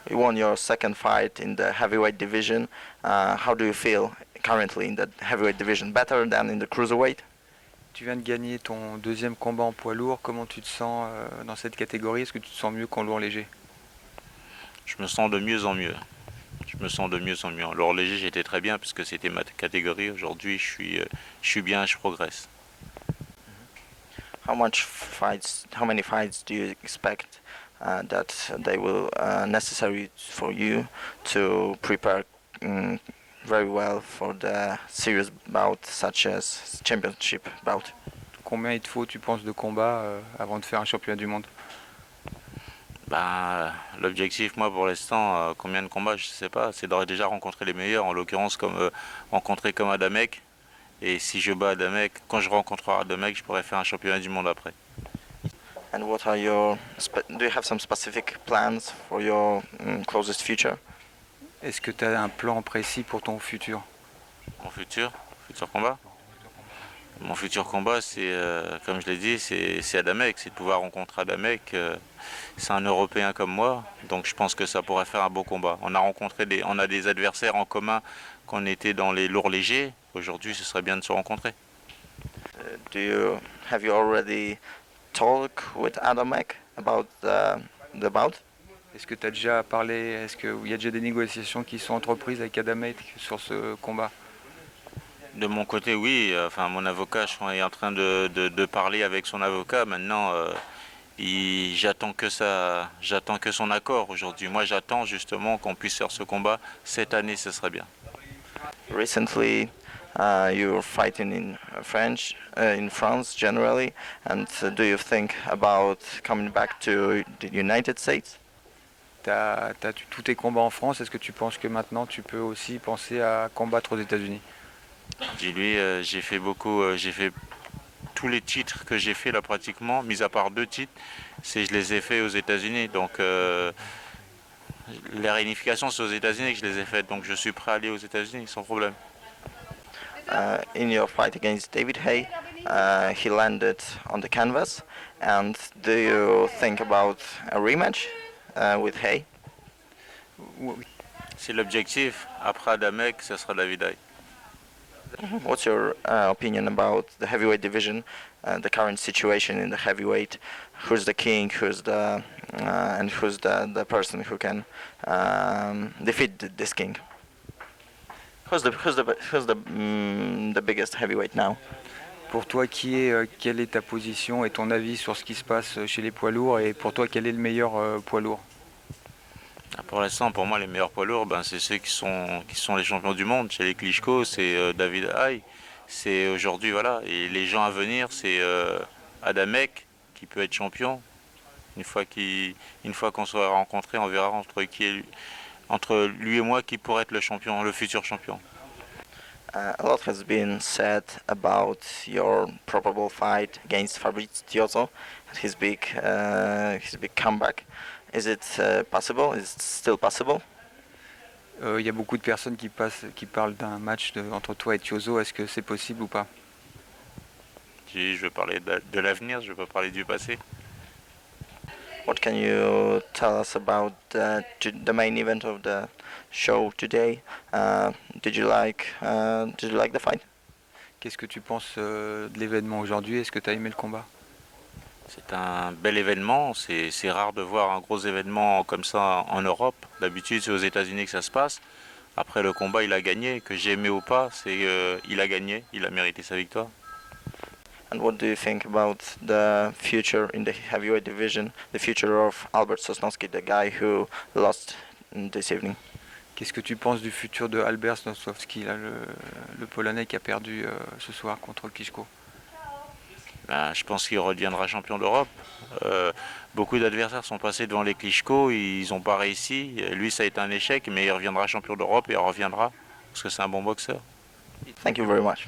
You won your second fight in the heavyweight division. How do you feel currently in the heavyweight division? Better than in the cruiserweight? Tu viens de gagner ton deuxième combat en poids lourd. Comment tu te sens dans cette catégorie? Est-ce que tu te sens mieux qu'en lourd léger? Je me sens de mieux en mieux. Je me sens de mieux en mieux. En lourd léger, j'étais très bien puisque c'était ma catégorie. Aujourd'hui, je suis bien, je progresse. How many fights do you expect that they will necessary for you to prepare very well for the serious bout such as championship bout? Combien il te faut, tu penses, de combats avant de faire un championnat du monde? L'objectif, moi, pour l'instant, combien de combats, je ne sais pas. C'est de déjà rencontrer les meilleurs, en l'occurrence, comme rencontrer comme Adamek. Et si je bats Adamek, quand je rencontrerai Adamek, je pourrais faire un championnat du monde après. And what are do you have some specific plans for your closest future? Est-ce que tu as un plan précis pour ton futur? Mon futur combat? Mon futur combat, c'est, comme je l'ai dit, c'est Adamek, c'est de pouvoir rencontrer Adamek. C'est un Européen comme moi, donc je pense que ça pourrait faire un beau combat. On a des adversaires en commun qu'on était dans les lourds légers. Aujourd'hui, ce serait bien de se rencontrer. Have you already talked with Adamek about the bout? Est-ce que tu as déjà parlé, est-ce qu'il y a déjà des négociations qui sont entreprises avec Adamek sur ce combat? De mon côté, oui. Enfin, mon avocat, je suis en train de parler avec son avocat. Maintenant, j'attends que son accord aujourd'hui. Moi, j'attends justement qu'on puisse faire ce combat cette année. Ce serait bien. Recently, you're fighting in France generally, and do you think about coming back to the United States? T'as tous tes combats en France. Est-ce que tu penses que maintenant tu peux aussi penser à combattre aux États-Unis? Dis-lui, j'ai fait tous les titres que j'ai fait là pratiquement, mis à part 2 titres, je les ai faits aux États-Unis. Donc les réunifications c'est aux États-Unis que je les ai faites. Donc je suis prêt à aller aux États-Unis sans problème. In your fight against David Haye, he landed on the canvas. And do you think about a rematch with Haye? C'est l'objectif. Après Adamek, ce sera David Haye. What's your opinion about the heavyweight division, the current situation in the heavyweight? Who's the king? Who's the person who can defeat this king? Who's the biggest heavyweight now? Pour toi, quelle est ta position et ton avis sur ce qui se passe chez les poids lourds? Et pour toi, quel est le meilleur poids lourd? Pour l'instant, pour moi, les meilleurs poids lourds, c'est ceux qui sont les champions du monde. Chez les Klitschko, c'est David Haye. C'est aujourd'hui, voilà. Et les gens à venir, c'est Adamek qui peut être champion. Une fois qu'on sera rencontrés, on verra entre lui et moi qui pourrait être le champion, le futur champion. A lot has been said about your probable fight against Fabrizio and his big comeback. Is it possible? Is it still possible? Il y a beaucoup de personnes qui parlent d'un match entre toi et Tiozo. Est-ce que c'est possible ou pas? Je veux parler de l'avenir, je veux pas parler du passé. What can you tell us about the main event of the show today? Did you like the fight? Qu'est-ce que tu penses de l'événement aujourd'hui? Est-ce que tu as aimé le combat? C'est un bel événement, c'est rare de voir un gros événement comme ça en Europe. D'habitude c'est aux États-Unis que ça se passe. Après le combat il a gagné, que j'ai aimé ou pas, il a gagné, il a mérité sa victoire. And what do you think about the future in the heavyweight division, the future of Albert Sosnowski, the guy who lost this evening? Qu'est-ce que tu penses du futur de Albert Sosnowski, le Polonais qui a perdu ce soir contre Klitschko? Je pense qu'il redeviendra champion d'Europe. Beaucoup d'adversaires sont passés devant les Klitschko, ils n'ont pas réussi. Lui, ça a été un échec, mais il reviendra champion d'Europe et il reviendra parce que c'est un bon boxeur. Thank you very much.